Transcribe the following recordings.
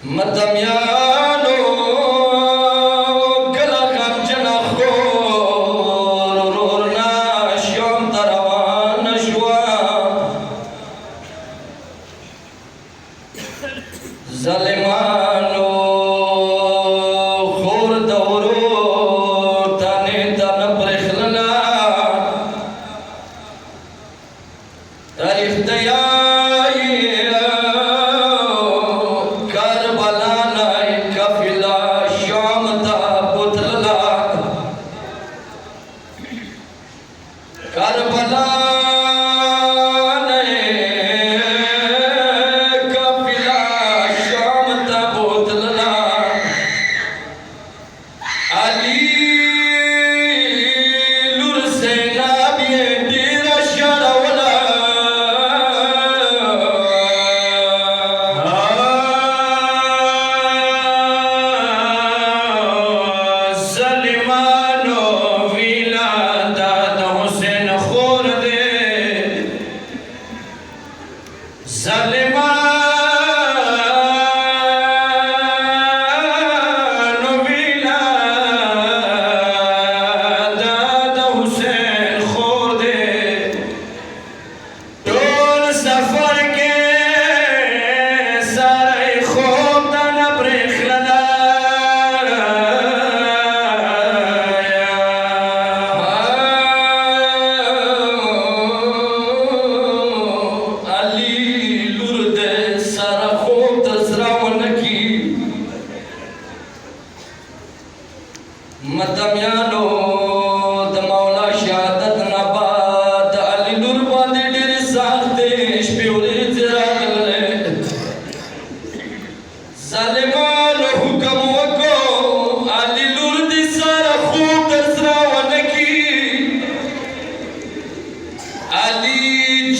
مدمیانو کلا غمجنه خور ورورنا شوم ته روانه شوه ظالمانو خور د ورور تنې ته نه پرېښلله تاریخ تیار کربلا نے قافلہ شام تا بوتلنا علی لور سینا بی ډیر شړولا ظالمانو ویلا ظالمانو ویلا د حسین خور دے ټول سفر کې سارے خوب ته نه پرېښلله مدمیانو د مولا شهادت نه بعد علي لور باندې ډېرې سختې شپې ورځې راغلې ظالمانو حکم وکړو علي لور دې سره خوب در سره ونه کړي علي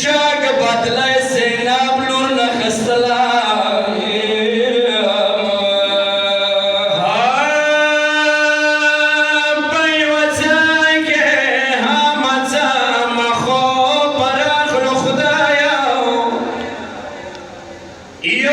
جاګ بدلی زینب لور نه خستله Yo